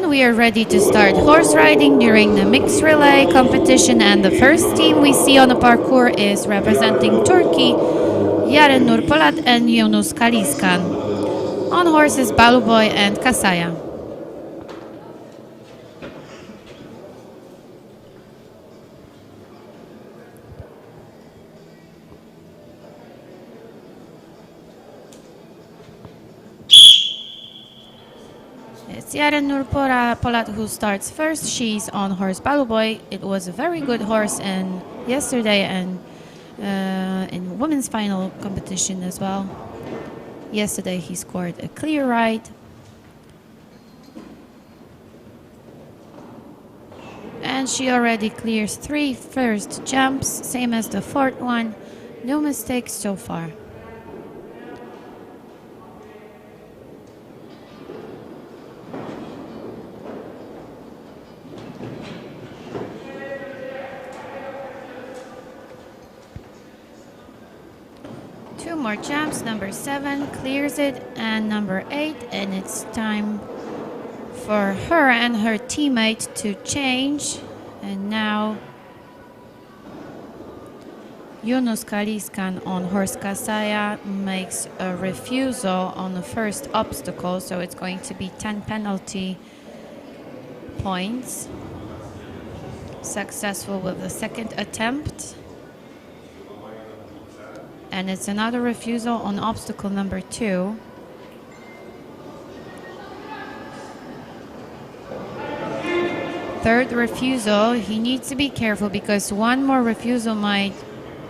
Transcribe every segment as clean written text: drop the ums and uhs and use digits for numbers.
And we are ready to start horse riding during the mixed relay competition, and the first team we see on the parkour is representing Turkey, Yaren Nurpolat and Yunus Kaliskan. On horses Baluboy and Kasaya. It's Yaren Nurpolat who starts first. She's on horse Baluboy. It was a very good horse yesterday and in women's final competition as well. Yesterday he scored a clear ride. And she already clears 3 first jumps, same as the 4th one. No mistakes so far. Two more jumps, number 7 clears it, and number 8, and it's time for her and her teammate to change. And now Yunus Kaliskan on horse Kasaya makes a refusal on the first obstacle, so it's going to be 10 penalty points. Successful with the second attempt. And it's another refusal on obstacle number 2. Third refusal, he needs to be careful because one more refusal might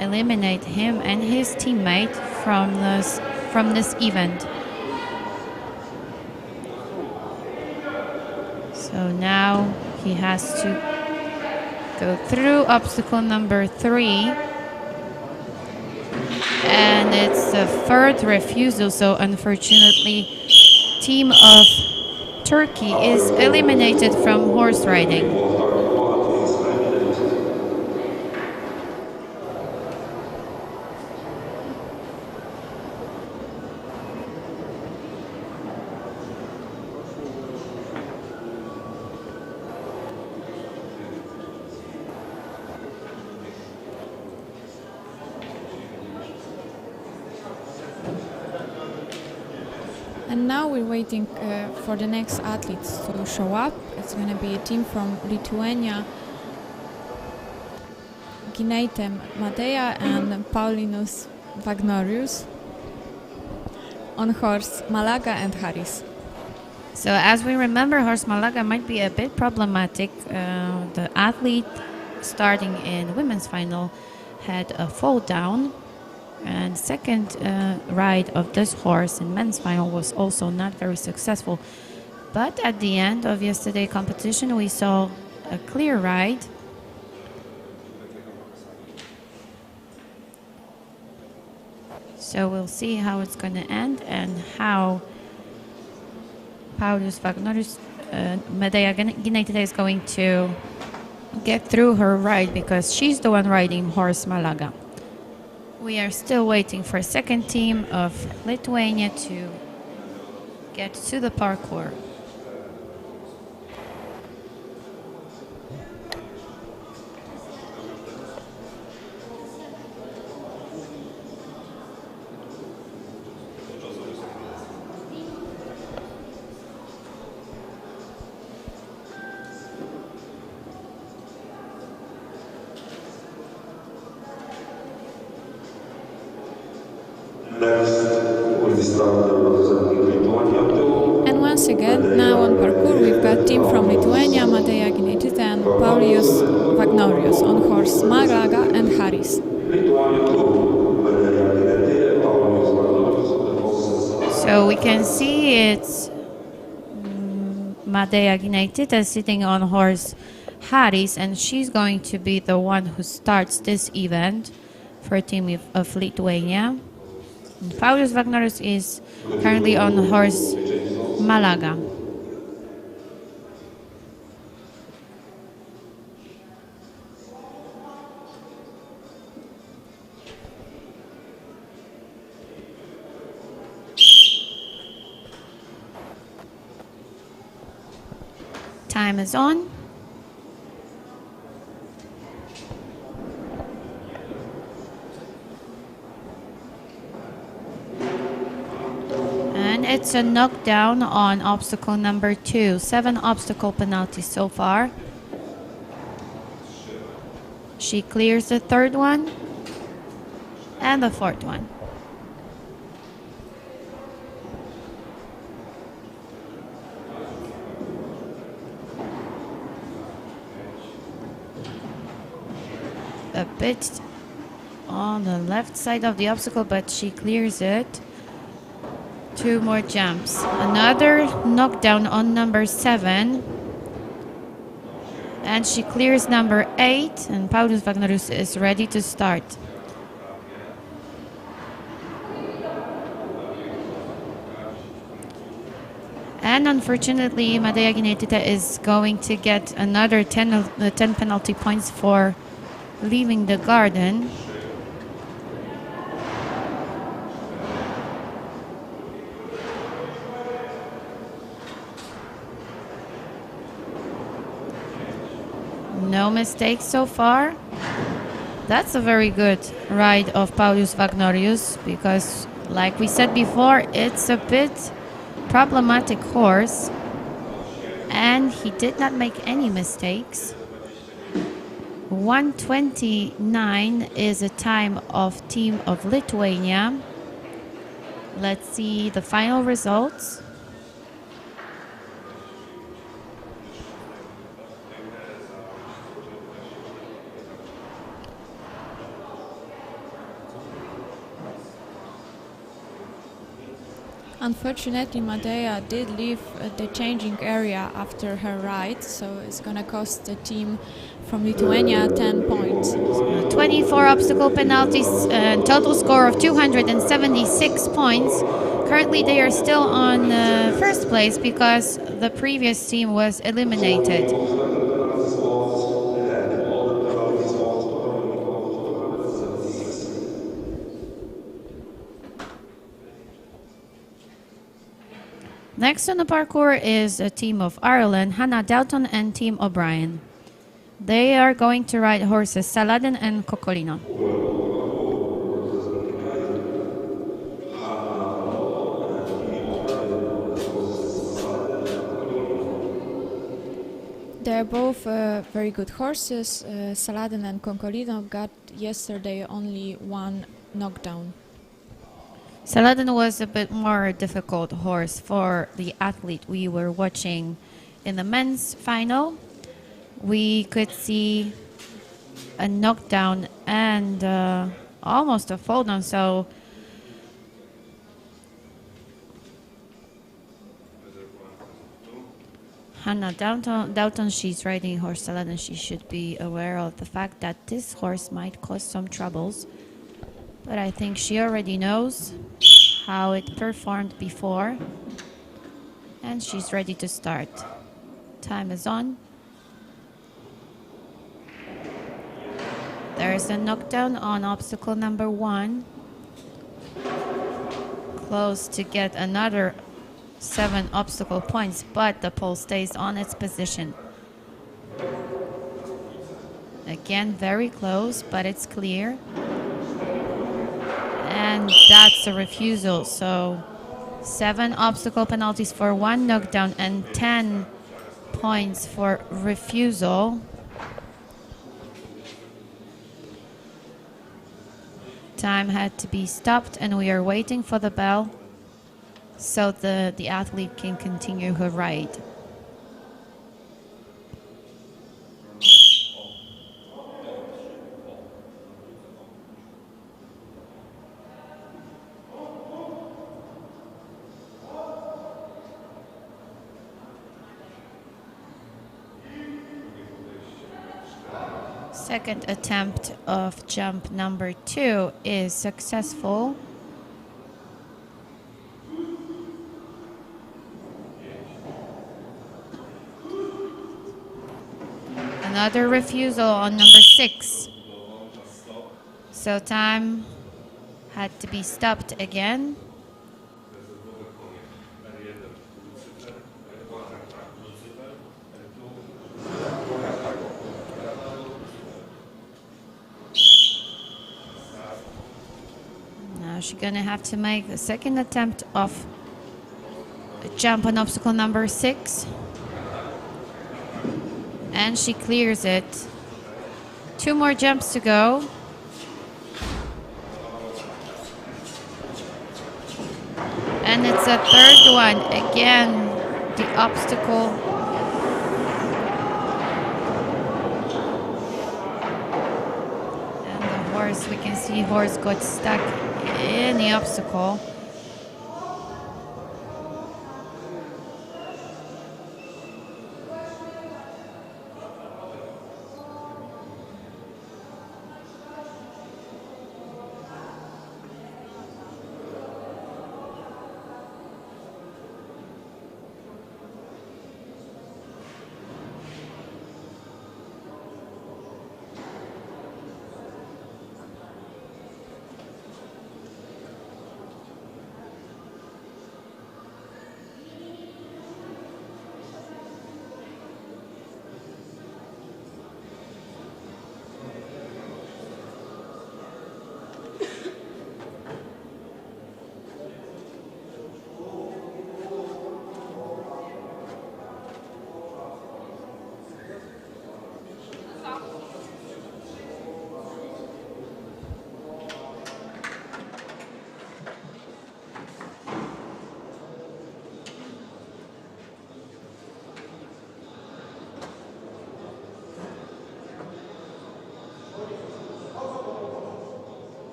eliminate him and his teammate from this event. So now he has to go through obstacle number 3. And it's the 3rd refusal, so unfortunately team of Turkey is eliminated from horse riding. And now we're waiting for the next athletes to show up. It's going to be a team from Lithuania, Gineitem Mateja and Paulinus Vagnorius on horse Malaga and Harris. So as we remember, horse Malaga might be a bit problematic. The athlete starting in women's final had a fall down. And second ride of this horse in men's final was also not very successful. But at the end of yesterday's competition, we saw a clear ride. So we'll see how it's going to end and how Paulus Vagnorius Medea Gineitet is going to get through her ride because she's the one riding horse Malaga. We are still waiting for a second team of Lithuania to get to the parkour. And once again, now on parkour, we've got team from Lithuania, Mateja Gineitet and Paulius Vagnorius on horse Malaga and Harris. So we can see it's Mateja Gineitet sitting on horse Harris, and she's going to be the one who starts this event for a team of Lithuania. Paulius Vagnorius is currently on horse Malaga. Time is on. And it's a knockdown on obstacle number 2. 7 obstacle penalties so far. She clears the third one and the fourth one. A bit on the left side of the obstacle, but she clears it. 2 more jumps. Another knockdown on number 7. And she clears number 8, and Paulius Wagnerius is ready to start. And unfortunately, Madeja Ginetita is going to get another 10 penalty points for leaving the garden. No mistakes so far. That's a very good ride of Paulius Wagnerius because, like we said before, it's a bit problematic horse, and he did not make any mistakes. 1:29 is a time of team of Lithuania. Let's see the final results. Unfortunately, Madeja did leave the changing area after her ride, so it's gonna cost the team from Lithuania 10 points. 24 obstacle penalties, total score of 276 points. Currently, they are still on first place because the previous team was eliminated. Next on the parkour is a team of Ireland, Hannah Doughton and Team O'Brien. They are going to ride horses Saladin and Kokolino. They're both very good horses. Saladin and Konkolino got yesterday only 1 knockdown. Saladin was a bit more difficult horse for the athlete we were watching in the men's final. We could see a knockdown and almost a fall down. So Hannah Doughton, she's riding horse Saladin. She should be aware of the fact that this horse might cause some troubles. But I think she already knows how it performed before, and she's ready to start. Time is on. There's a knockdown on obstacle number 1. Close to get another 7 obstacle points, but the pole stays on its position. Again, very close, but it's clear. And that's a refusal. So 7 obstacle penalties for 1 knockdown and 10 points for refusal. Time had to be stopped, and we are waiting for the bell so the athlete can continue her ride. Second attempt of jump number 2 is successful. Another refusal on number 6. So time had to be stopped again. Now she's gonna have to make the second attempt of a jump on obstacle number 6. And she clears it. 2 more jumps to go. And it's a third one. Again, the obstacle. And the horse, we can see horse got stuck in the obstacle.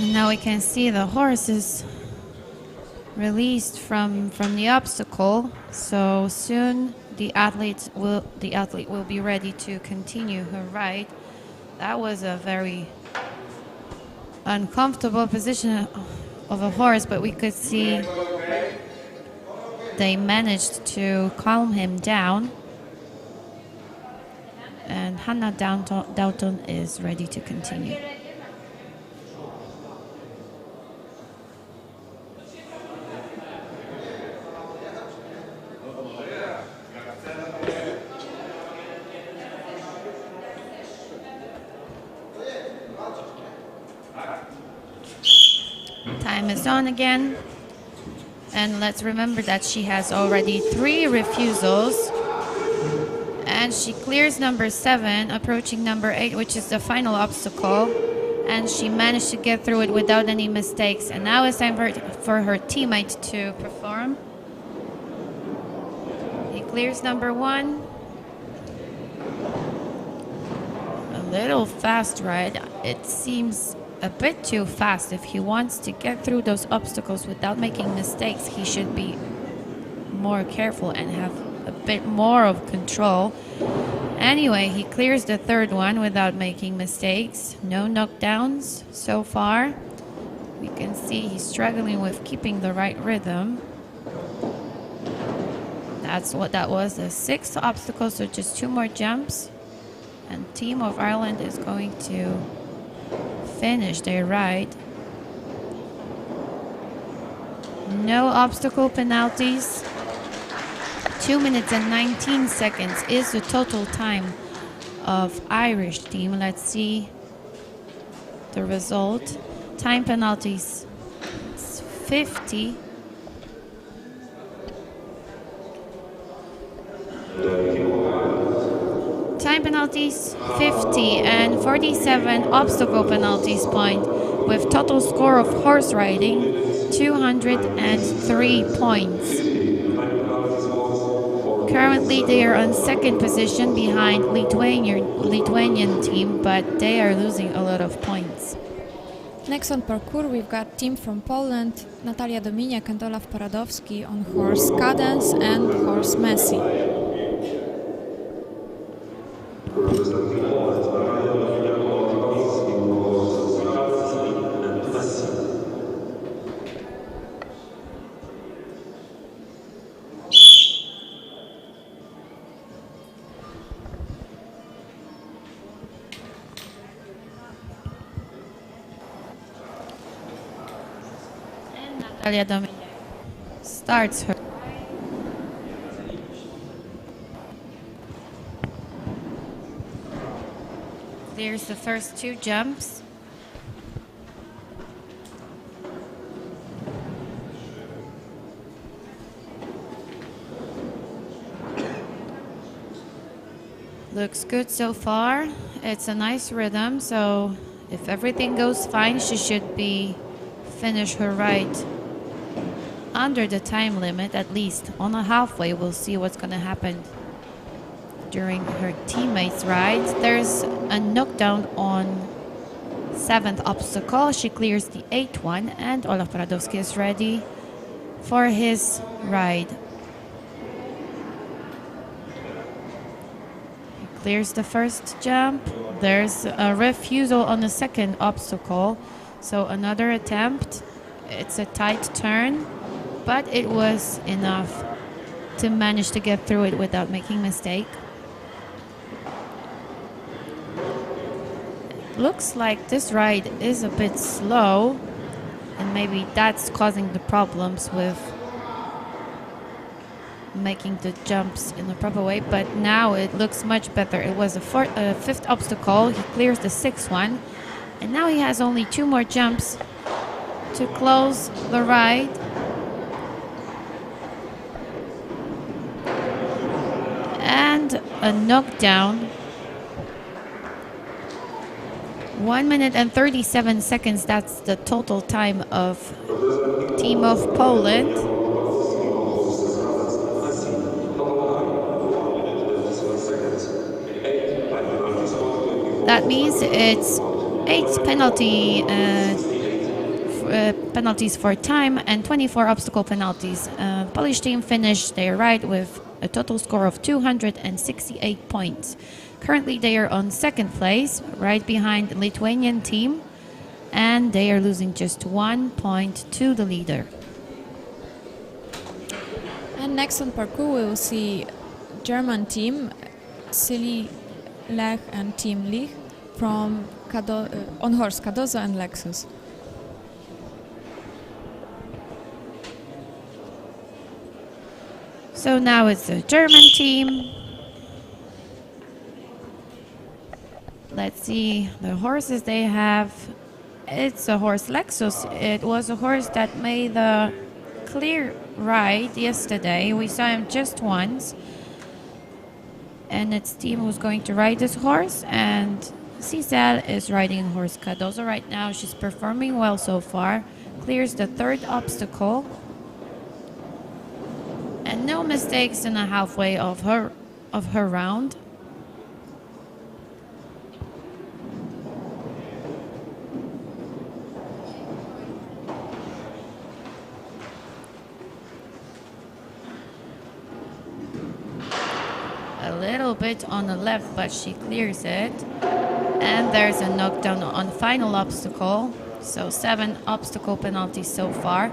And now we can see the horse is released from the obstacle. So soon the athlete will be ready to continue her ride. That was a very uncomfortable position of a horse, but we could see they managed to calm him down. And Hannah Doughton is ready to continue. Time is on again. And let's remember that she has already 3 refusals. And she clears number 7, approaching number 8, which is the final obstacle. And she managed to get through it without any mistakes. And now it's time for her teammate to perform. He clears number 1. A little fast ride. It seems a bit too fast. If he wants to get through those obstacles without making mistakes, he should be more careful and have a bit more of control. Anyway, he clears the 3rd one without making mistakes. No knockdowns so far. We can see he's struggling with keeping the right rhythm. That's what that was, the 6th obstacle, so just 2 more jumps. And Team of Ireland is going to finish their ride. No obstacle penalties. 2 minutes and 19 seconds is the total time of Irish team. Let's see the result. Time penalties, it's 50. Time penalties, 50, and 47 obstacle penalties point, with total score of horse riding, 203 points. Currently, they are on 2nd position behind Lithuanian team, but they are losing a lot of points. Next on parkour, we've got team from Poland, Natalia Dominiak and Olaf Paradowski on horse Cadence and horse Messi. Natalia Dominik starts her. Clears the first two jumps. Looks good so far. It's a nice rhythm, so if everything goes fine, she should be finish her ride under the time limit, at least on a halfway. We'll see what's going to happen during her teammates' ride. There's a knockdown on 7th obstacle. She clears the 8th one, and Olaf Radowski is ready for his ride. He clears the first jump. There's a refusal on the 2nd obstacle, so another attempt. It's a tight turn, but it was enough to manage to get through it without making a mistake. Looks like this ride is a bit slow, and maybe that's causing the problems with making the jumps in the proper way, but now it looks much better. It was a 5th obstacle. He clears the 6th one, and now he has only 2 more jumps to close the ride. And a knockdown. 1 minute and 37 seconds. That's the total time of Team of Poland. That means it's 8 penalties for time and 24 obstacle penalties. The Polish team finished their ride with a total score of 268 points. Currently they are on 2nd place, right behind the Lithuanian team, and they are losing just 1 point to the leader. And next on parkour we will see German team, Silly, Lech and Team Lich from on horse Cardozo and Lexus. So now it's the German team. Let's see the horses they have. It's a horse Lexus. It was a horse that made the clear ride yesterday. We saw him just once. And its team was going to ride this horse, and Cisel is riding horse Cardozo right now. She's performing well so far. Clears the 3rd obstacle. And no mistakes in the halfway of her round. A little bit on the left, but she clears it. And there's a knockdown on final obstacle. So 7 obstacle penalties so far.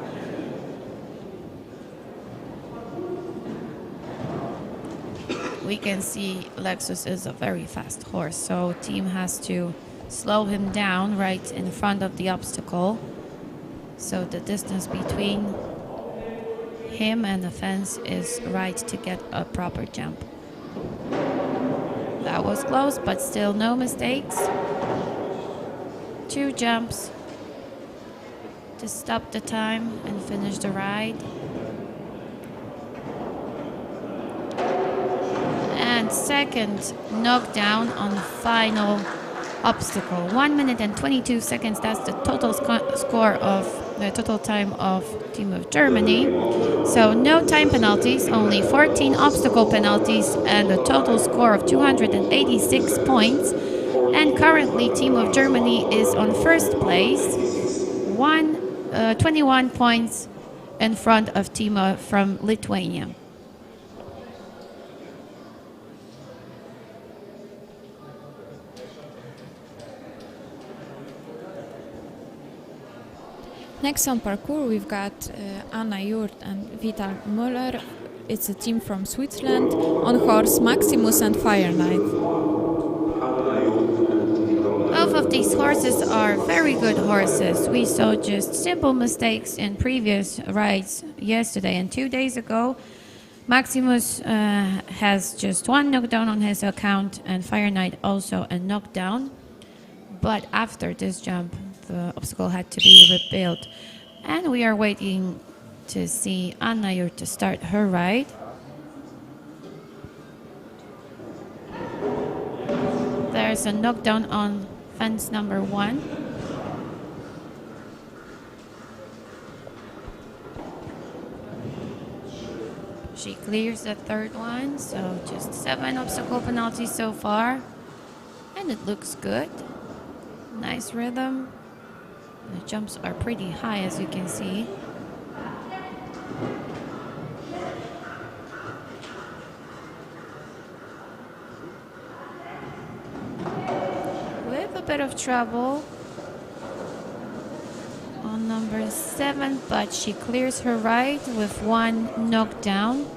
We can see Lexus is a very fast horse, so team has to slow him down right in front of the obstacle. So the distance between him and the fence is right to get a proper jump. That was close, but still no mistakes. 2 jumps to stop the time and finish the ride. And 2nd knockdown on the final obstacle. 1 minute and 22 seconds. That's the total score of the total time of Team of Germany. So no time penalties, only 14 obstacle penalties, and a total score of 286 points. And currently Team of Germany is on 1st place, 21 points in front of Team from Lithuania. Next on parkour, we've got Anna Jurt and Vital Müller. It's a team from Switzerland. On horse, Maximus and Fire Knight. Both of these horses are very good horses. We saw just simple mistakes in previous rides yesterday and 2 days ago. Maximus has just one knockdown on his account, and Fire Knight also a knockdown. But after this jump, the obstacle had to be rebuilt. And we are waiting to see Anna Jurt to start her ride. There's a knockdown on fence number 1. She clears the third one, so just 7 obstacle penalties so far. And it looks good. Nice rhythm. The jumps are pretty high, as you can see. With a bit of trouble on number 7, but she clears her ride with 1 knockdown.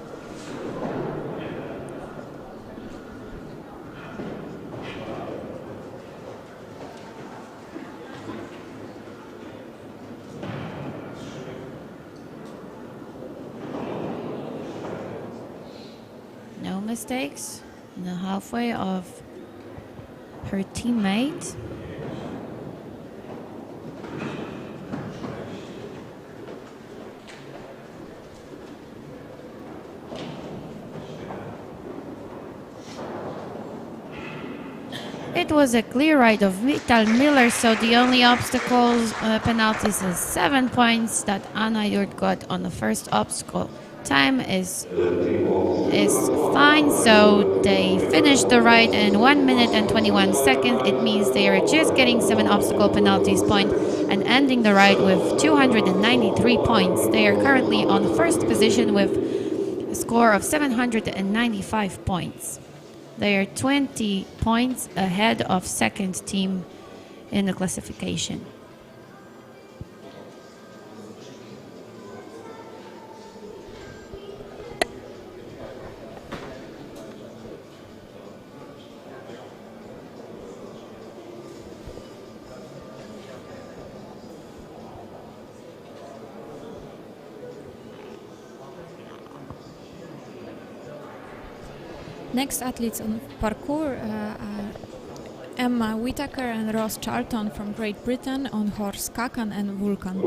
No mistakes in the halfway of her teammate. It was a clear ride of Vital Müller, so the only obstacles penalties is 7 points that Anna Jurt got on the first obstacle. Time is fine, so they finished the ride in 1 minute and 21 seconds. It means they are just getting 7 obstacle penalties point and ending the ride with 293 points. They are currently on first position with a score of 795 points. They are 20 points ahead of second team in the classification. Next athletes on parkour are Emma Whitaker and Ross Charlton from Great Britain on horse Kakan and Vulcan.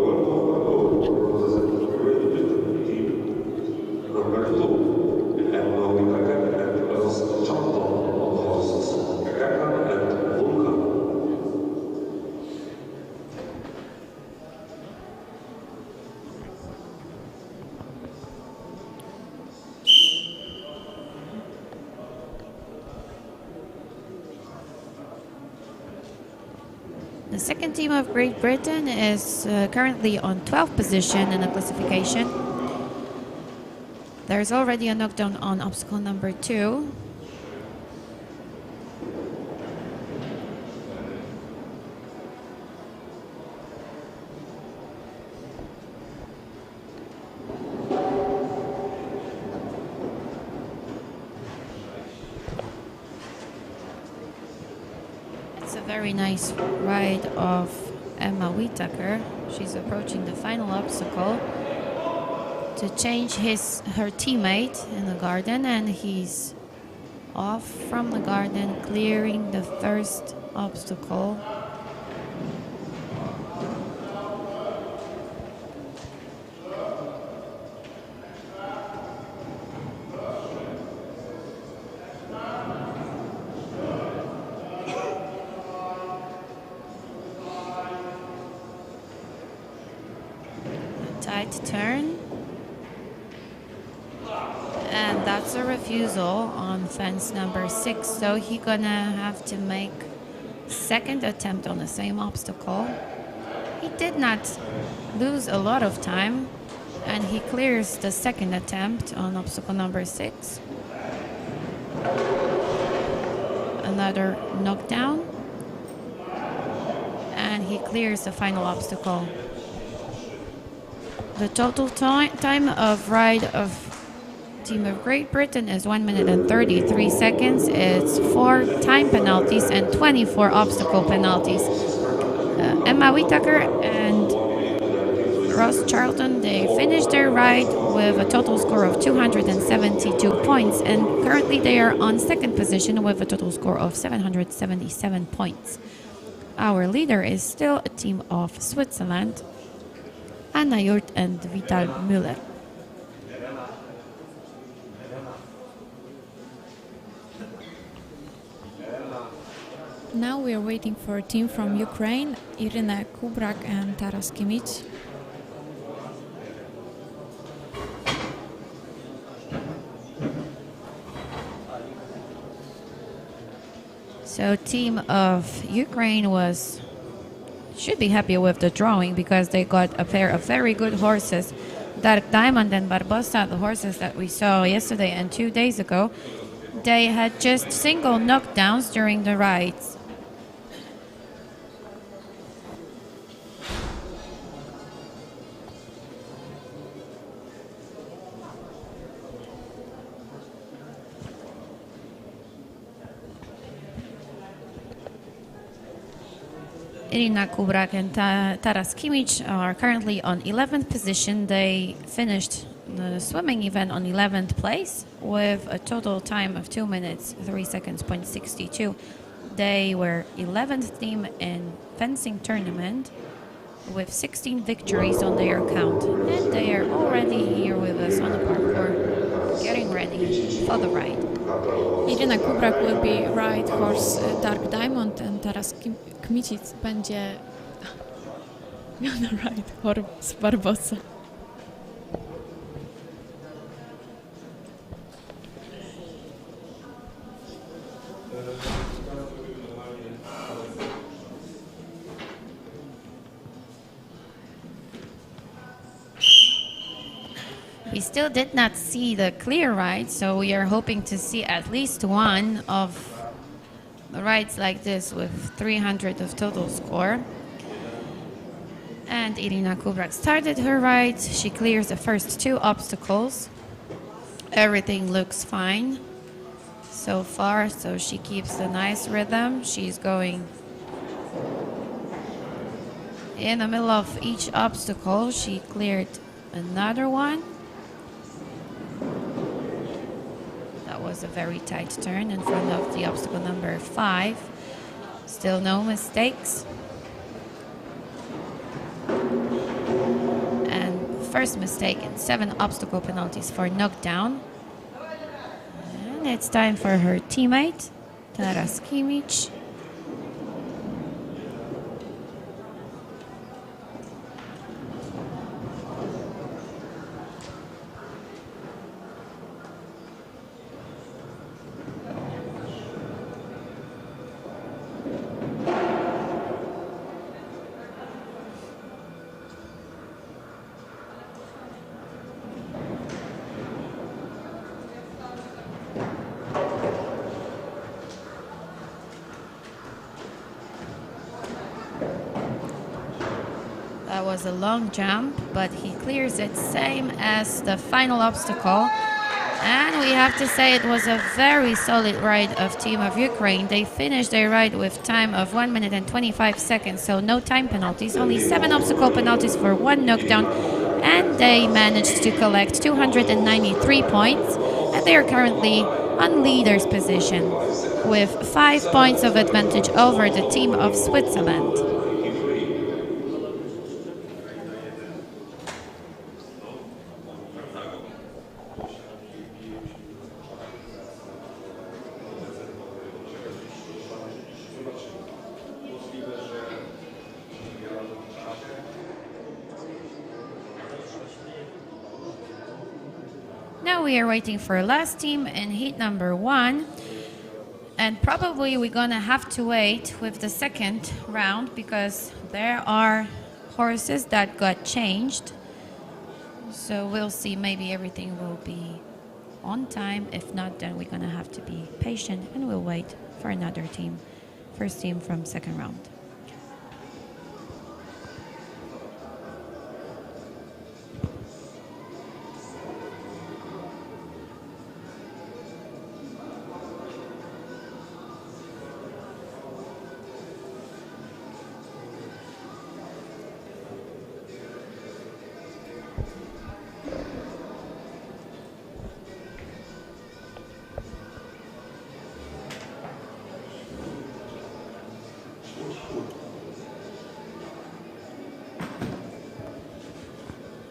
The second team of Great Britain is currently on 12th position in the classification. There's already a knockdown on obstacle number 2. It's a very nice ride of Emma Whitaker. She's approaching the final obstacle to change her teammate in the garden, and he's off from the garden, clearing the first obstacle. Tight turn, and that's a refusal on fence number 6, so he's gonna have to make second attempt on the same obstacle. He did not lose a lot of time, and he clears the second attempt on obstacle number 6. Another knockdown, and he clears the final obstacle. The total time of ride of Team of Great Britain is 1 minute and 33 seconds. It's 4 time penalties and 24 obstacle penalties. Emma Whittaker and Ross Charlton, they finished their ride with a total score of 272 points, and currently they are on second position with a total score of 777 points. Our leader is still a team of Switzerland, Anna Jurt and Vital Müller. Now we are waiting for a team from Ukraine, Irina Kubrak and Taras Kimic. So team of Ukraine should be happy with the drawing because they got a pair of very good horses. Dark Diamond and Barbosa, the horses that we saw yesterday and 2 days ago, they had just single knockdowns during the rides. Irina Kubrak and Taras Kimic are currently on 11th position. They finished the swimming event on 11th place with a total time of 2 minutes 3 seconds point 62. They were 11th team in fencing tournament with 16 victories on their account, and they are already here with us on the parkour, getting ready for the ride. Irina Kubrak will be ride horse Dark Diamond, and Taras Kmicic będzie gonna ride horse Barbosa. We still did not see the clear ride, so we are hoping to see at least one of the rides like this with 300 of total score. And Irina Kubrak started her ride. She clears the first 2 obstacles. Everything looks fine so far, so she keeps a nice rhythm. She's going in the middle of each obstacle. She cleared another one. That was a very tight turn in front of the obstacle number 5. Still no mistakes. And first mistake and 7 obstacle penalties for knockdown. And it's time for her teammate, Taras Kimic. That was a long jump, but he clears it same as the final obstacle. And we have to say it was a very solid ride of Team of Ukraine. They finished their ride with time of 1 minute and 25 seconds, so no time penalties, only 7 obstacle penalties for 1 knockdown. And they managed to collect 293 points, and they are currently on leader's position with 5 points of advantage over the team of Switzerland. Now we are waiting for last team in heat number 1, and probably we're gonna have to wait with the second round because there are horses that got changed. So we'll see, maybe everything will be on time. If not, then we're gonna have to be patient and we'll wait for another team, first team from second round.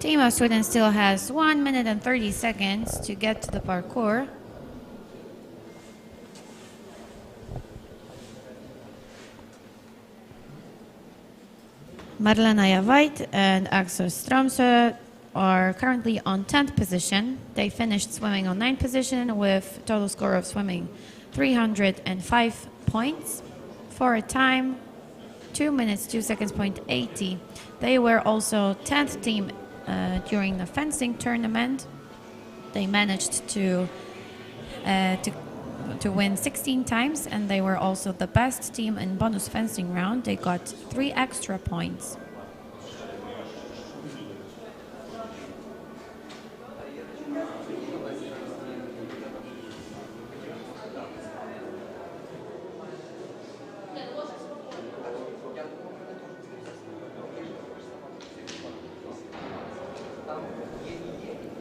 Team of Sweden still has 1 minute and 30 seconds to get to the parkour. Marlena Javait and Axel Strömsö are currently on 10th position. They finished swimming on 9th position with total score of swimming 305 points for a time 2 minutes 2 seconds point 80. They were also 10th team during the fencing tournament. They managed to win 16 times, and they were also the best team in bonus fencing round. They got 3 extra points.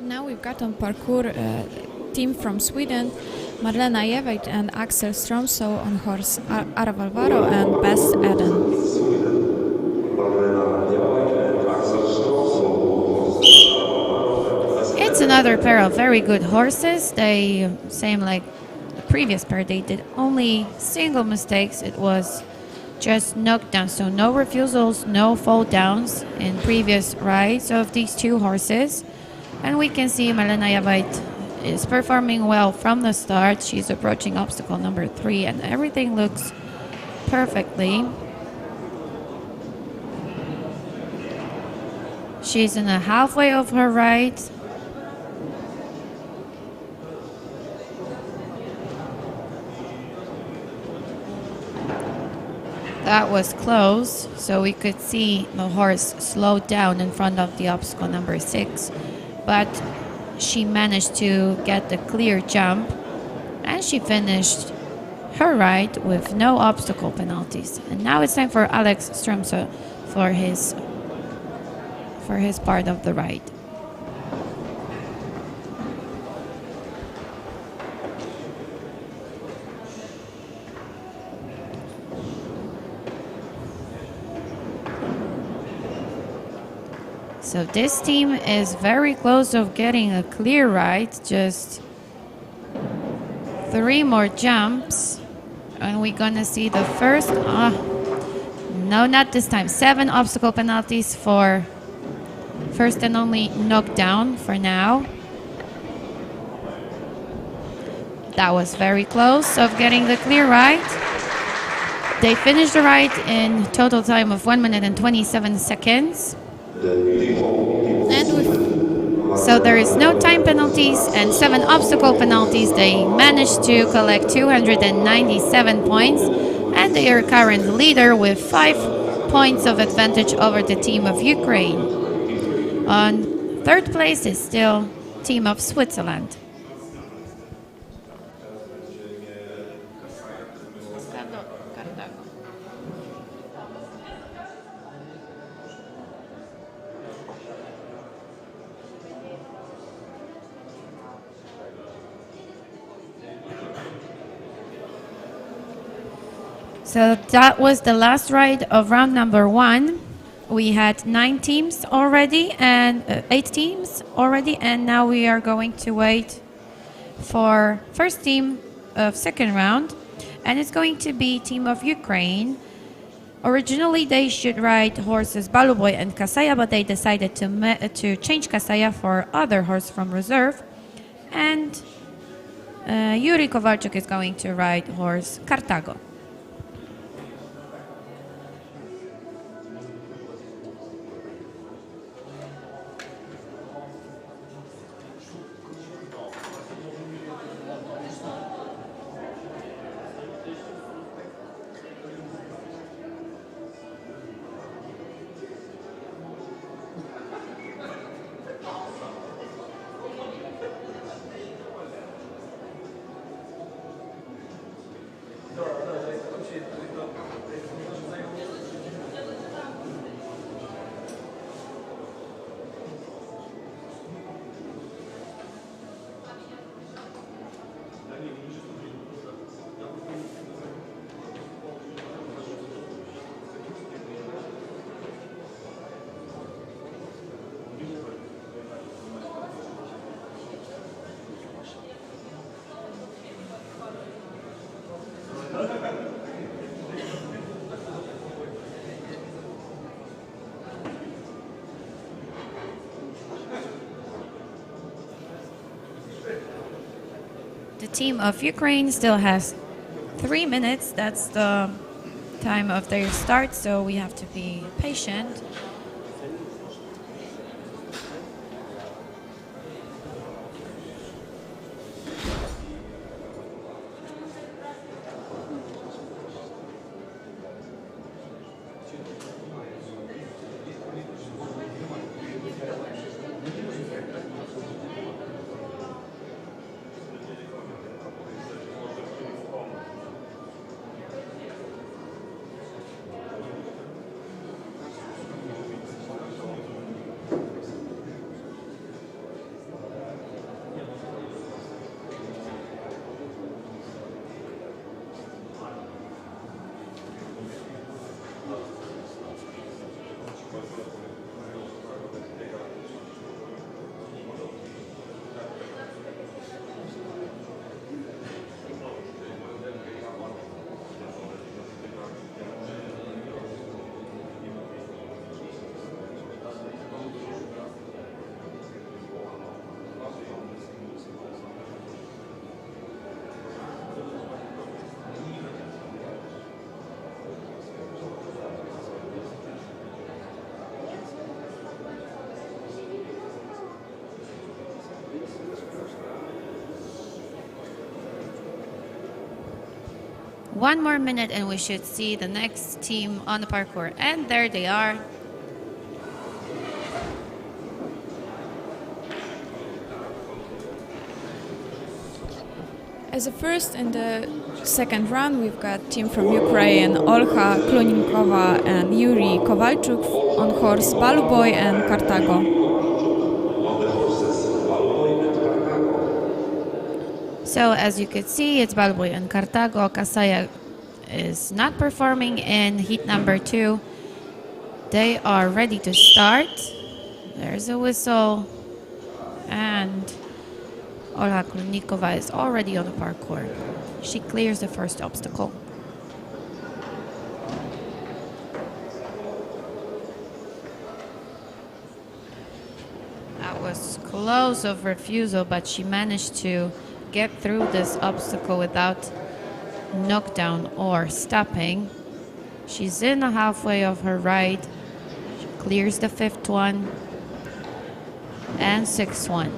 Now we've got on parkour team from Sweden, Marlena Jeveit and Axel Strömsö on horse Arav Alvaro and Bess Eden. It's another pair of very good horses. They, same like the previous pair, they did only single mistakes. It was just knockdowns, so no refusals, no fall downs in previous rides of these two horses. And we can see Marlena Javait is performing well from the start. She's approaching obstacle number 3 and everything looks perfectly. She's in the halfway of her ride. That was close, so we could see the horse slow down in front of the obstacle number 6. But she managed to get the clear jump, and she finished her ride with no obstacle penalties. And now it's time for Alex Strömsö for his part of the ride. So this team is very close of getting a clear ride, just 3 more jumps, and we're gonna see the first, no, not this time, 7 obstacle penalties for first and only knockdown for now. That was very close of getting the clear ride. They finished the ride in total time of 1 minute and 27 seconds. So there is no time penalties and 7 obstacle penalties. They managed to collect 297 points, and they are current leader with 5 points of advantage over the team of Ukraine. On 3rd place is still team of Switzerland. So that was the last ride of round number 1. We had 9 teams already and 8 teams already, and now we are going to wait for first team of second round, and it's going to be team of Ukraine. Originally they should ride horses Baluboy and Kasaya, but they decided to change Kasaya for other horse from reserve, and Yuri Kowalczyk is going to ride horse Cartago. The team of Ukraine still has 3 minutes. That's the time of their start, so we have to be patient. One more minute and we should see the next team on the parkour. And there they are. As a first in the second round, we've got team from Ukraine, Olha Kloninkova and Yuri Kowalczuk on horse Baluboy and Kartago. So as you could see, it's Baluboy and Kartago. Kasaya is not performing in heat number 2. They are ready to start. There's a whistle. And Olha Kloninkova is already on the parkour. She clears the first obstacle. That was close of refusal, but she managed to get through this obstacle without knockdown or stopping. She's in the halfway of her ride. She clears the 5th one and 6th one.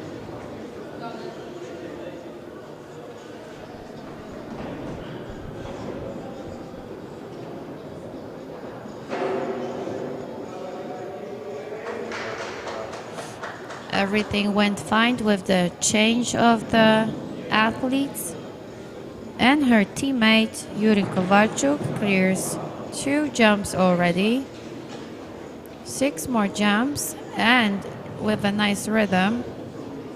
Everything went fine with the change of the athletes, and her teammate Yuri Kowalczuk clears 2 jumps already, 6 more jumps, and with a nice rhythm,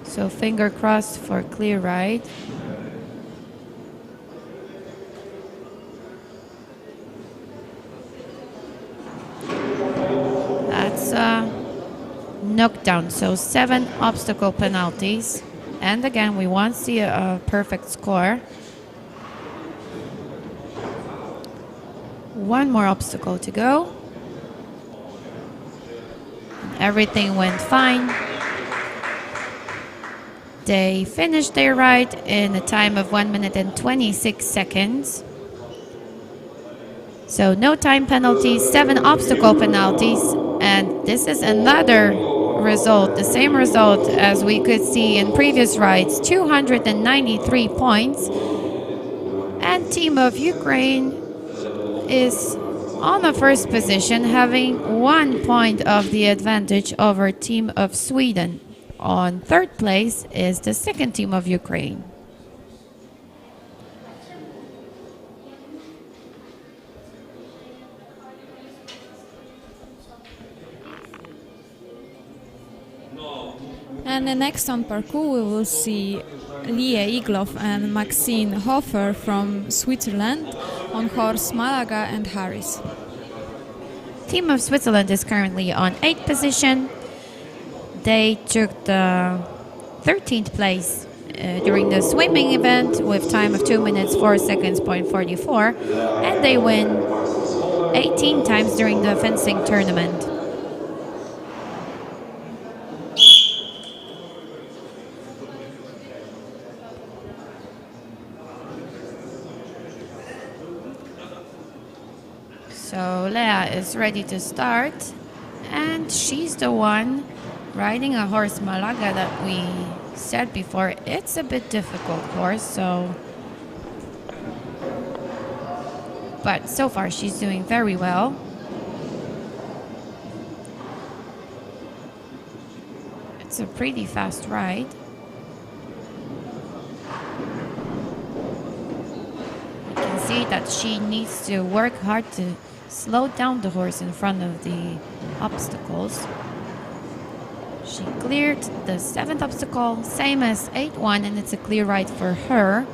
so finger crossed for clear ride. That's knockdown, so 7 obstacle penalties. And again, we want to see a perfect score. 1 more obstacle to go. Everything went fine. They finished their ride in a time of 1 minute and 26 seconds. So no time penalties, 7 obstacle penalties, and this is another result, the same result as we could see in previous rides, 293 points. And team of Ukraine is on the first position, having 1 point of the advantage over team of Sweden. On 3rd place is the second team of Ukraine. And next on parkour, we will see Lie Igloff and Maxine Hofer from Switzerland on horse Malaga and Harris. Team of Switzerland is currently on 8th position. They took the 13th place during the swimming event with time of 2 minutes 4 seconds point 44, and they win 18 times during the fencing tournament. So Lea is ready to start, and she's the one riding a horse Malaga that we said before. It's a bit difficult horse, but so far she's doing very well. It's a pretty fast ride. You can see that she needs to work hard to slow down the horse in front of the obstacles. She cleared the 7th obstacle, same as 8-1, and it's a clear ride for her.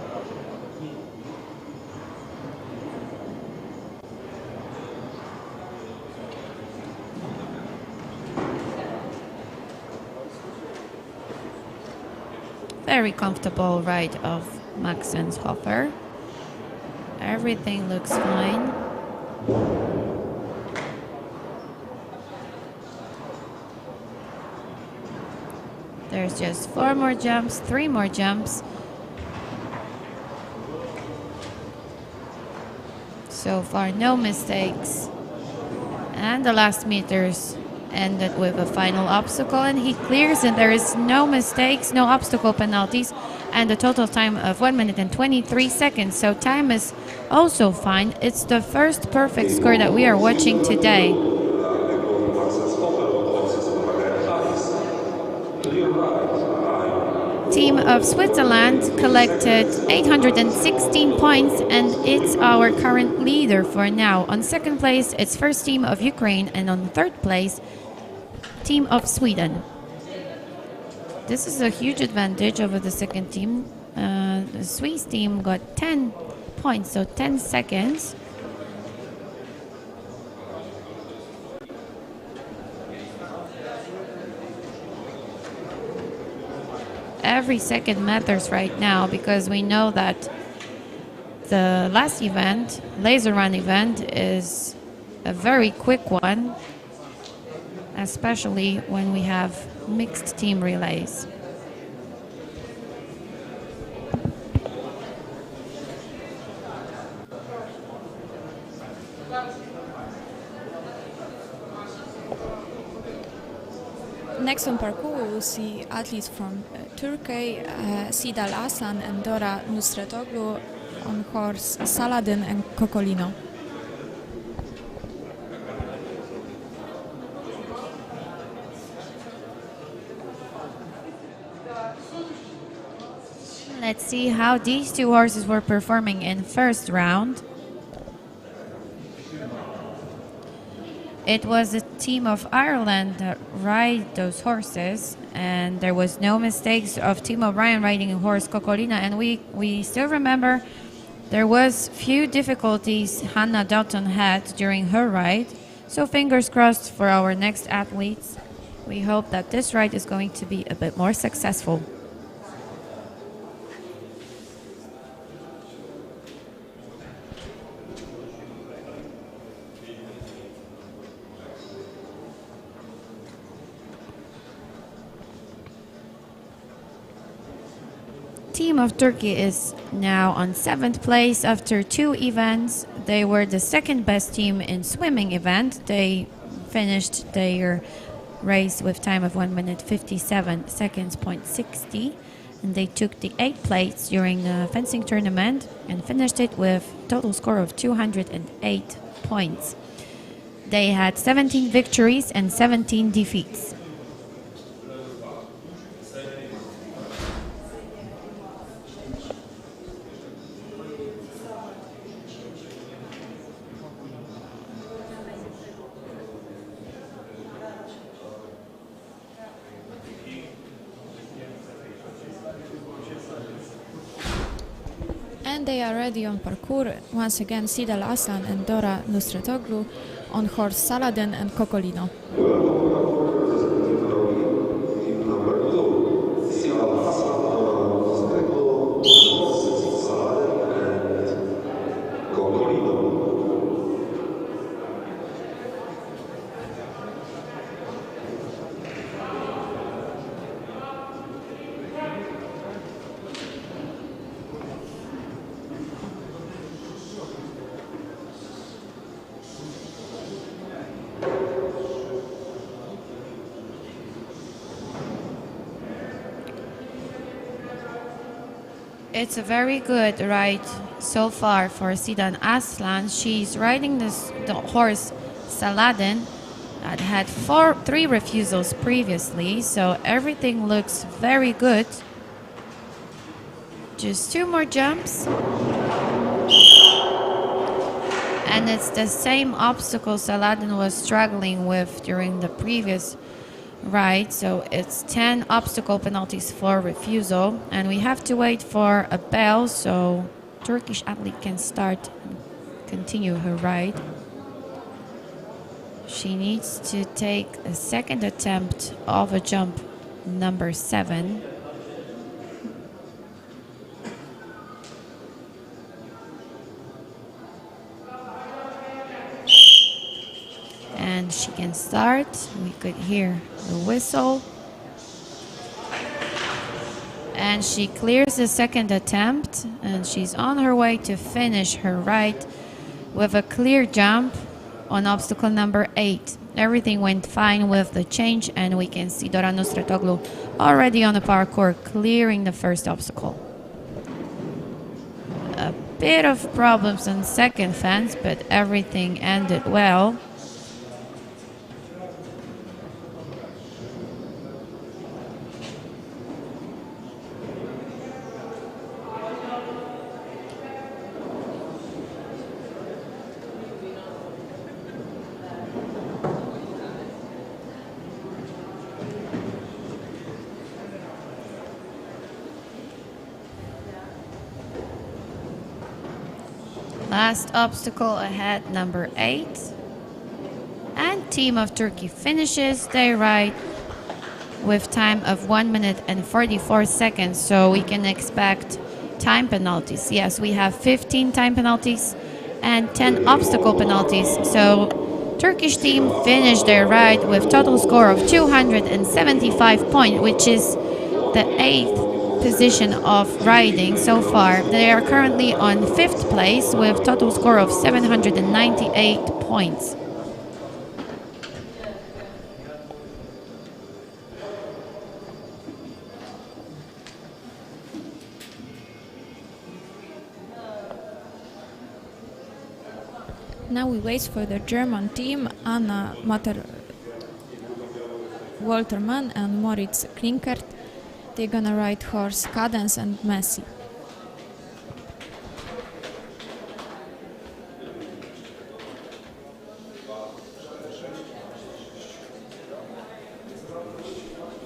Very comfortable ride of Maxenshofer. Everything looks fine. There's just 4 more jumps, 3 more jumps. So far, no mistakes. And the last meters ended with a final obstacle, and he clears, and there is no mistakes, no obstacle penalties, and a total time of 1 minute and 23 seconds. So time is also fine. It's the first perfect score that we are watching today. Team of Switzerland collected 816 points, and it's our current leader for now. On second place, it's first team of Ukraine, and on third place, team of Sweden. This is a huge advantage over the second team. The Swiss team got 10 points, so 10 seconds. Every second matters right now, because we know that the last event, laser run event, is a very quick one, especially when we have mixed team relays. Next on parkour, we will see athletes from Turkey, Sidal Hasan and Dora Nusretoglu on horse Saladin and Kokolino. Let's see how these two horses were performing in first round. It was a team of Ireland that ride those horses, and there was no mistakes of Team O'Brien riding a horse Kokolina, and we still remember there was few difficulties Hannah Doughton had during her ride. So fingers crossed for our next athletes. We hope that this ride is going to be a bit more successful. Team of Turkey is now on 7th place after 2 events. They were the second best team in swimming event. They finished their race with time of 1 minute 57 seconds, .60, and they took the 8th place during the fencing tournament and finished it with total score of 208 points. They had 17 victories and 17 defeats. And they are ready on parkour. Once again, Sidal Hasan and Dora Nusretoglu on horse Saladin and Kokolino. It's a very good ride so far for Sidan Aslan. She's riding the horse Saladin that had three refusals previously, so everything looks very good. Just 2 more jumps. And it's the same obstacle Saladin was struggling with during the previous ride. So it's 10 obstacle penalties for refusal. And we have to wait for a bell so Turkish athlete can start and continue her ride. She needs to take a second attempt of a jump number 7. And she can start. We could hear the whistle. And she clears the second attempt, and she's on her way to finish her ride with a clear jump on obstacle number 8. Everything went fine with the change, and we can see Dora Nusretoglu already on the parkour clearing the first obstacle. A bit of problems on second fence, but everything ended well. Last obstacle ahead, number 8. And Team of Turkey finishes their ride with time of 1 minute and 44 seconds. So we can expect time penalties. Yes, we have 15 time penalties and 10 obstacle penalties. So Turkish team finished their ride with total score of 275 points, which is the 8th position of riding so far. They are currently on 5th place with total score of 798 points. Now we wait for the German team, Anna Waltermann and Moritz Klinkert. They're gonna ride horse Cadence and Messi.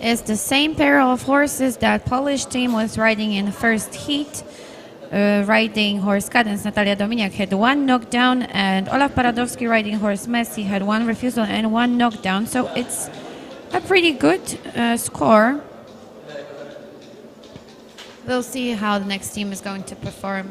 It's the same pair of horses that Polish team was riding in the first heat. Riding horse Cadence, Natalia Dominiak had 1 knockdown, and Olaf Paradowski riding horse Messi had 1 refusal and 1 knockdown. So it's a pretty good score. We'll see how the next team is going to perform.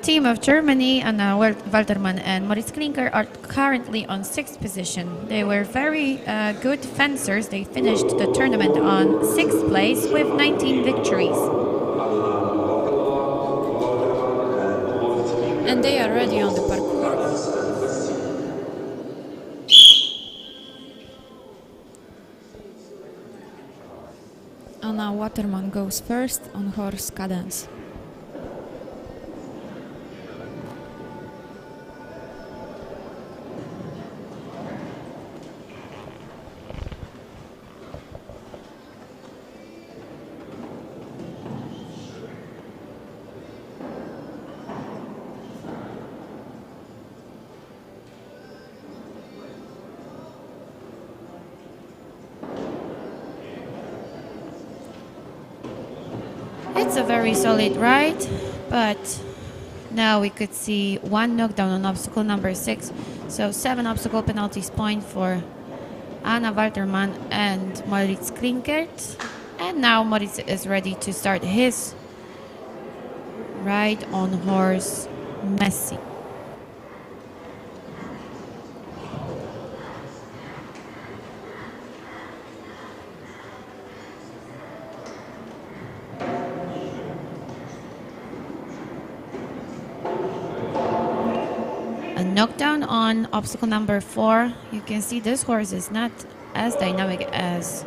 Team of Germany, Anna Waltermann and Moritz Klinker, are currently on 6th position. They were very good fencers. They finished the tournament on 6th place with 19 victories. And they are ready on the parkour. Anna Waterman goes first on horse Cadence. It's a very solid ride, but now we could see 1 knockdown on obstacle number 6. So 7 obstacle penalties point for Anna Waltermann and Moritz Klinkert. And now Moritz is ready to start his ride on horse Messi. knockdown on obstacle number 4. You can see this horse is not as dynamic as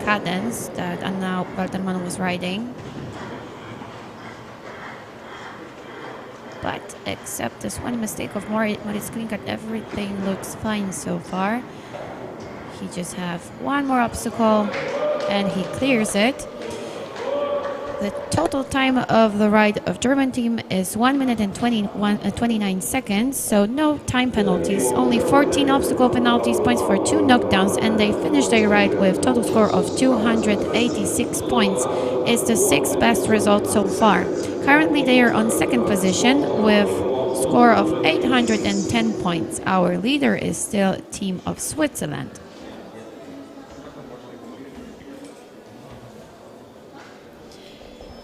Cadence that Anna Walterman was riding. But except this one mistake of Moritz Klinkert, everything looks fine so far. He just have one more obstacle and he clears it. The total time of the ride of German team is 1 minute and 29 seconds, so no time penalties, only 14 obstacle penalties, points for 2 knockdowns, and they finished their ride with total score of 286 points. It's the 6th best result so far. Currently they are on 2nd position with score of 810 points. Our leader is still Team of Switzerland.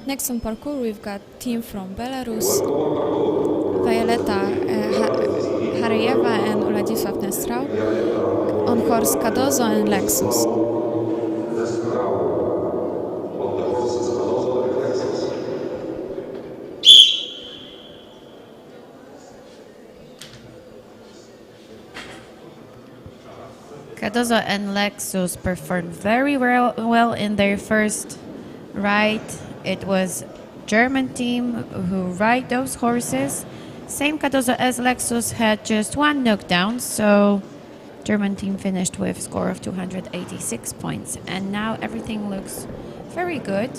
Next on parkour, we've got team from Belarus, Violeta Harejeva and Uladisław Nestrał, on horse Cardozo and Lexus. Cardozo and Lexus performed very well in their first ride. It was German team who ride those horses. Same Cardozo as Lexus had just 1 knockdown, so German team finished with a score of 286 points. And now everything looks very good.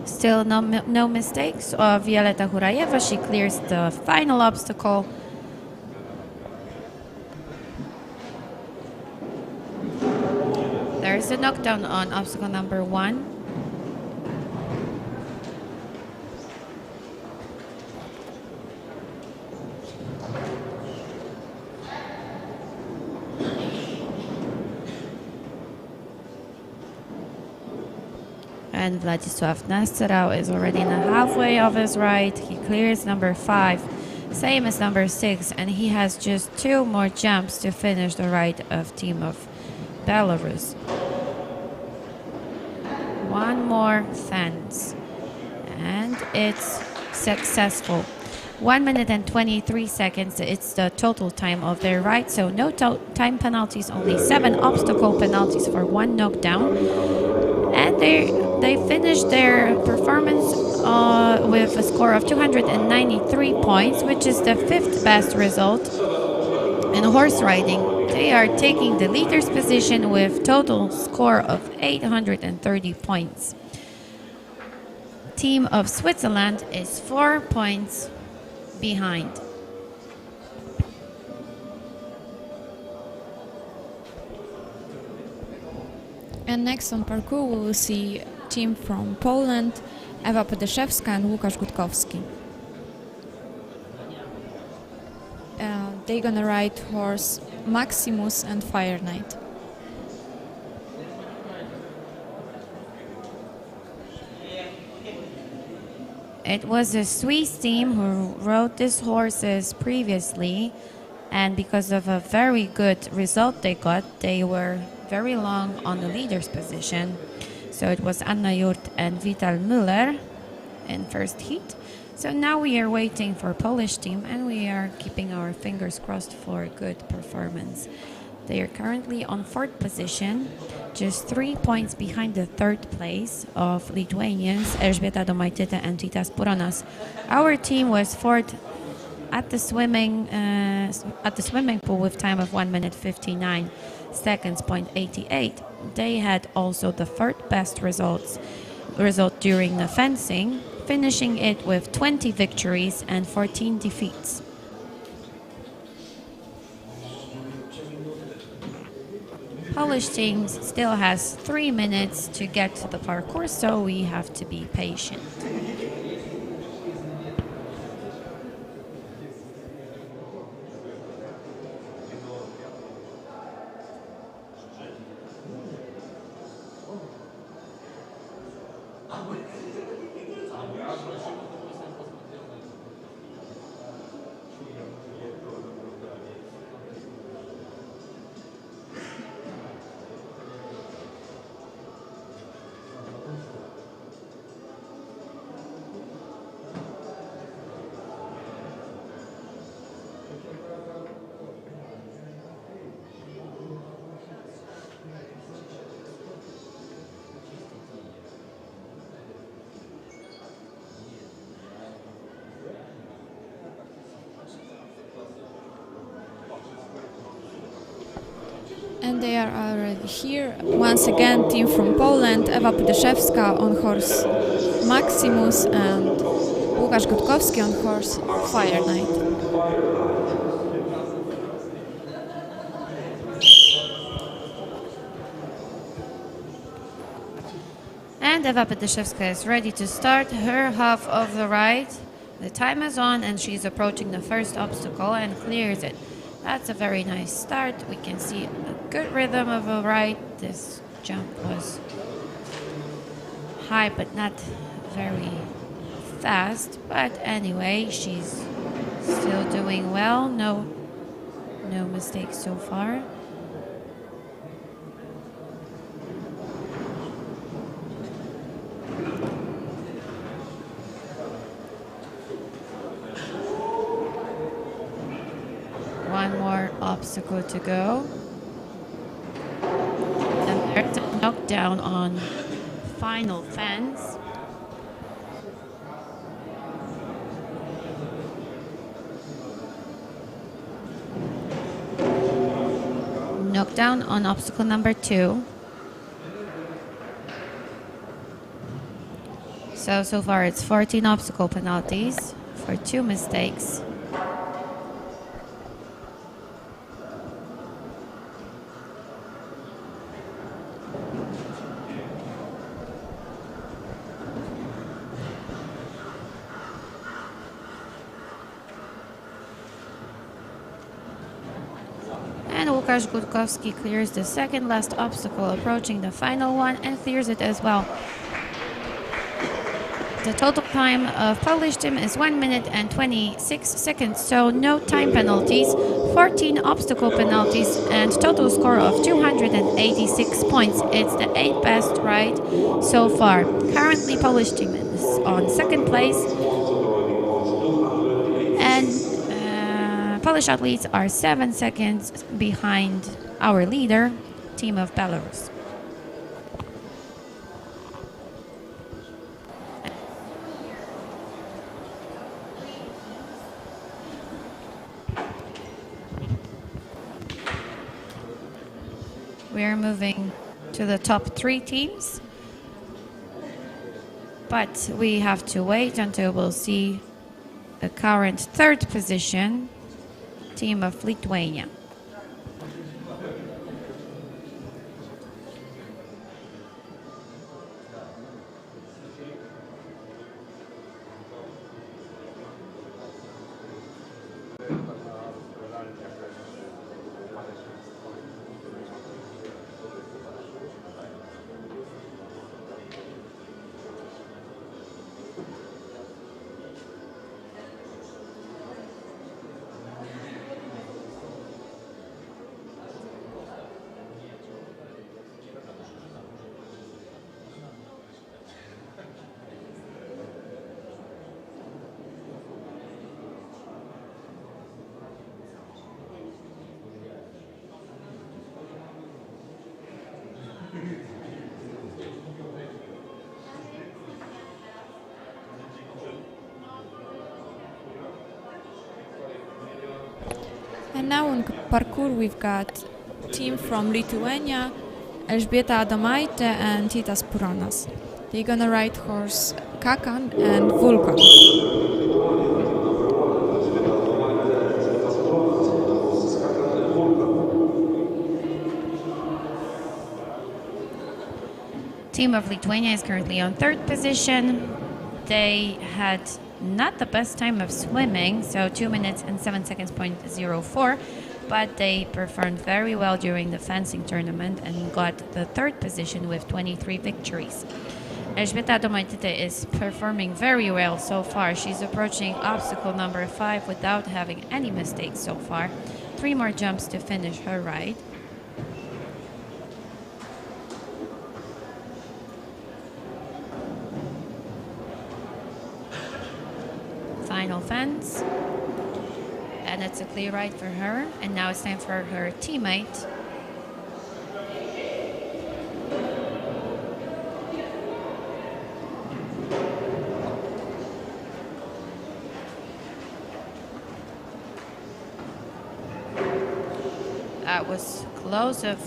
Still no mistakes of Violeta Hurajeva. She clears the final obstacle. There's a knockdown on obstacle number 1. And Władysław Nestrał is already in the halfway of his ride. He clears number 5, same as number 6, and he has just 2 more jumps to finish the ride of Team of Belarus. 1 more fence, and it's successful. 1 minute and 23 seconds, it's the total time of their ride, so no time penalties, only 7 obstacle penalties for 1 knockdown. And they finished their performance with a score of 293 points, which is the 5th best result in horse riding. They are taking the leader's position with total score of 830 points. Team of Switzerland is 4 points behind. And next on parkour, we will see team from Poland, Ewa Pedeszewska and Łukasz Gutkowski. They're gonna ride horse Maximus and Fire Knight. It was a Swiss team who rode these horses previously, and because of a very good result they got, they were very long on the leader's position. So it was Anna Jurt and Vital Müller in first heat. So now we are waiting for Polish team, and we are keeping our fingers crossed for a good performance. They are currently on 4th position, just 3 points behind the 3rd place of Lithuanians Elżbieta Domaitytė and Titas Puronas. Our team was 4th at the swimming pool with time of 1 minute 59 seconds, 0.88. They had also the 3rd best result during the fencing, finishing it with 20 victories and 14 defeats. Polish team still has 3 minutes to get to the parkour, so we have to be patient. And they are already here. Once again, team from Poland, Ewa Pydeszewska on horse Maximus and Łukasz Gutkowski on horse Fire Knight. And Ewa Pydeszewska is ready to start her half of the ride. The time is on and she's approaching the first obstacle and clears it. That's a very nice start. We can see a good rhythm of a ride. This jump was high but not very fast. But anyway, she's still doing well. No mistakes so far. One more obstacle to go. And there's a knockdown on final fence. Knockdown on obstacle number 2. So far it's 14 obstacle penalties for 2 mistakes. And Łukasz Gutkowski clears the second last obstacle, approaching the final one, and clears it as well. The total time of Polish team is 1 minute and 26 seconds, so no time penalties, 14 obstacle penalties, and total score of 286 points. It's the 8th best ride so far. Currently, Polish team is on second place, and Polish athletes are 7 seconds behind our leader, team of Belarus. We are moving to the top 3 teams, but we have to wait until we'll see the current 3rd position, team of Lithuania. And now on parkour we've got team from Lithuania, Elżbieta Adomaite and Titas Puronas. They're gonna ride horse Kakan and Vulkan. Team of Lithuania is currently on 3rd position. They had not the best time of swimming, so 2 minutes and 7 seconds, 0.04, but they performed very well during the fencing tournament and got the 3rd position with 23 victories. Elżbieta Domaitite is performing very well so far. She's approaching obstacle number 5 without having any mistakes so far. 3 more jumps to finish her ride. Final fence, and it's a clear ride for her, and now it's time for her teammate. That was close of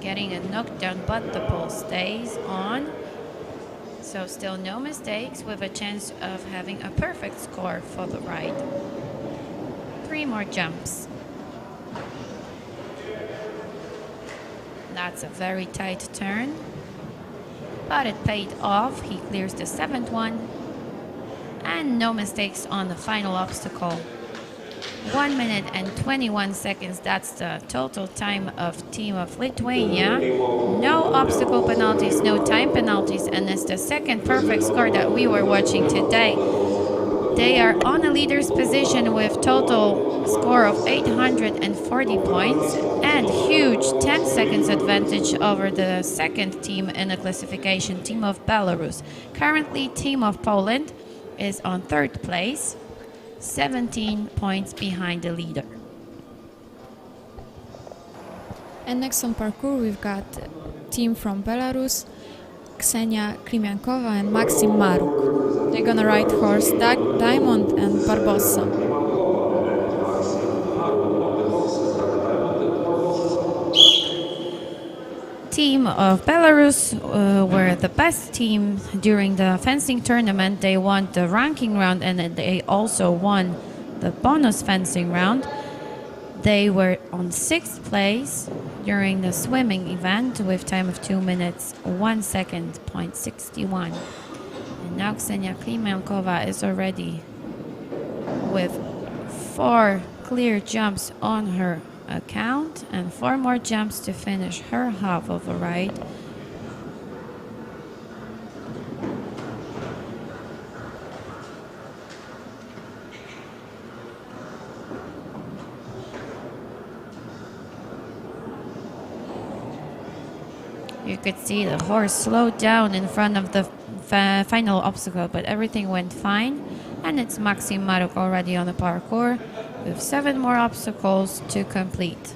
getting a knockdown, but the ball stays on. So still no mistakes, with a chance of having a perfect score for the ride. 3 more jumps. That's a very tight turn, but it paid off. He clears the 7th one, and no mistakes on the final obstacle. 1 minute and 21 seconds. That's the total time of team of Lithuania. No obstacle penalties, no time penalties, and it's the second perfect score that we were watching today. They are on a leader's position with total score of 840 points and huge 10 seconds advantage over the second team in the classification, team of Belarus. Currently, team of Poland is on 3rd place, 17 points behind the leader. And next on parkour, we've got team from Belarus, Ksenia Klimiankova and Maxim Maruk. They're gonna ride horse Diamond and Barbossa. Team of Belarus were the best team during the fencing tournament. They won the ranking round, and they also won the bonus fencing round. They were on 6th place during the swimming event with time of 2 minutes 1 second, 0.61. And now Ksenia Klimiankova is already with 4 clear jumps on her account and 4 more jumps to finish her half of the ride. You could see the horse slowed down in front of the final obstacle, but everything went fine. And it's Maxim Maruk already on the parkour with 7 more obstacles to complete.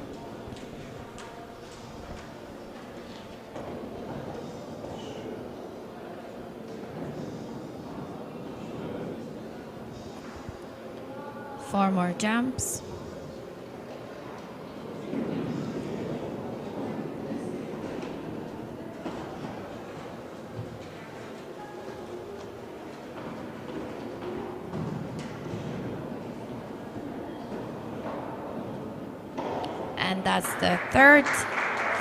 Four more jumps. And that's the 3rd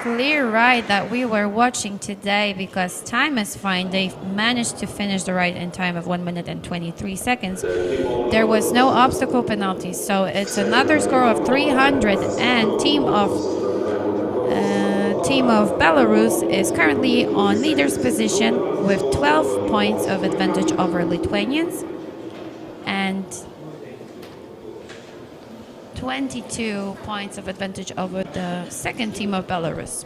clear ride that we were watching today, because time is fine. They managed to finish the ride in time of 1 minute and 23 seconds. There was no obstacle penalties, so it's another score of 300, and team of Belarus is currently on leader's position with 12 points of advantage over Lithuanians and 22 points of advantage over the second team of Belarus.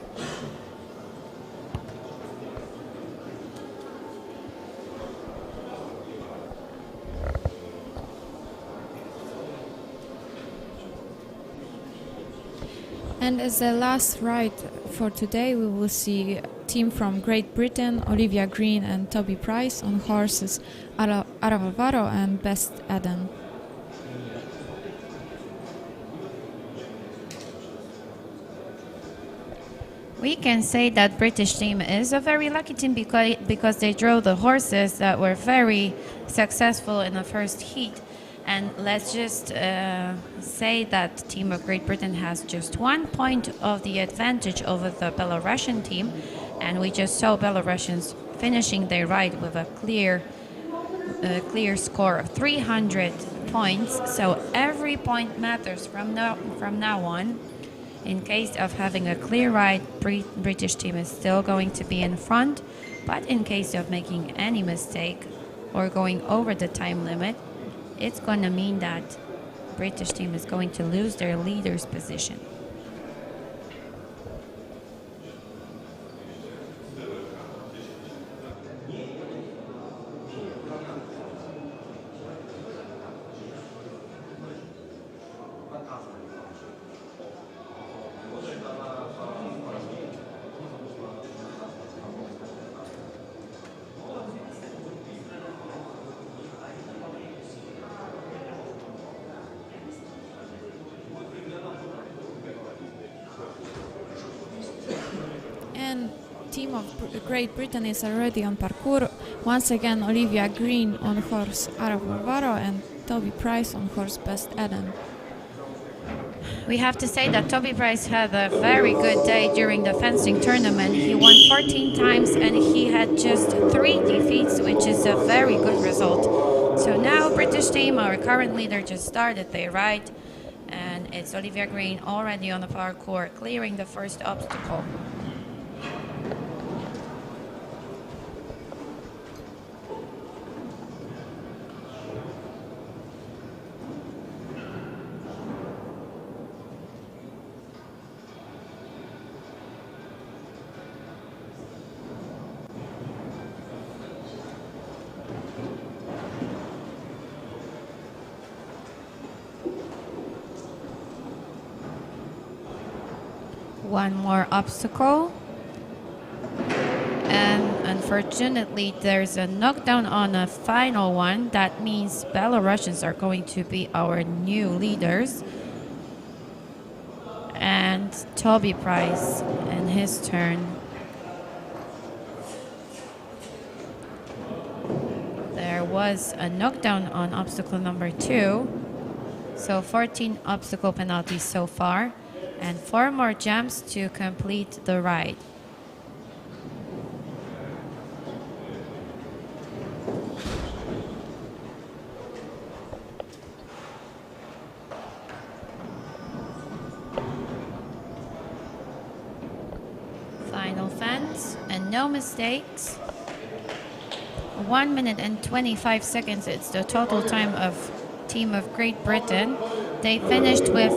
And as the last ride for today, we will see team from Great Britain, Olivia Green and Toby Price on horses Aravavaro and Best Eden. We can say that British team is a very lucky team because they drove the horses that were very successful in the first heat. And let's just say that the team of Great Britain has just 1 point of the advantage over the Belarusian team. And we just saw Belarusians finishing their ride with a clear score of 300 points. So every point matters from now on. In case of having a clear ride, British team is still going to be in front. But in case of making any mistake or going over the time limit, it's going to mean that British team is going to lose their leader's position. of Great Britain is already on parkour. Once again, Olivia Green on horse Ara Varvaro and Toby Price on horse Best Eden. We have to say that Toby Price had a very good day during the fencing tournament. He won 14 times and he had just 3 defeats, which is a very good result. So now British team, our current leader, just started their ride, and it's Olivia Green already on the parkour, clearing the first obstacle. One more obstacle, and unfortunately there's a knockdown on a final one. That means Belarusians are going to be our new leaders, and Toby Price in his turn. There was a knockdown on obstacle number 2, so 14 obstacle penalties so far, and 4 more jumps to complete the ride. Final fence, and no mistakes. 1 minute and 25 seconds, it's the total time of team of Great Britain. They finished with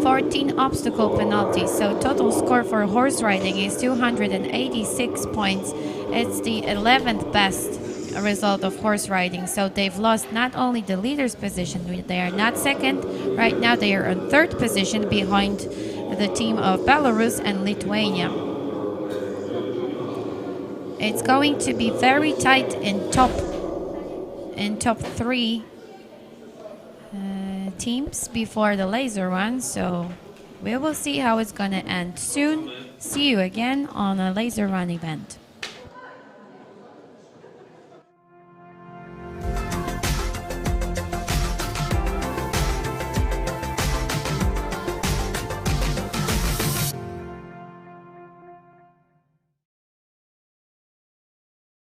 14 obstacle penalties, so total score for horse riding is 286 points. It's the 11th best result of horse riding, so they've lost not only the leader's position, they are not second, right now they are in 3rd position behind the team of Belarus and Lithuania. It's going to be very tight in top 3 teams before the laser run, so we will see how it's gonna end soon. See you again on a laser run event.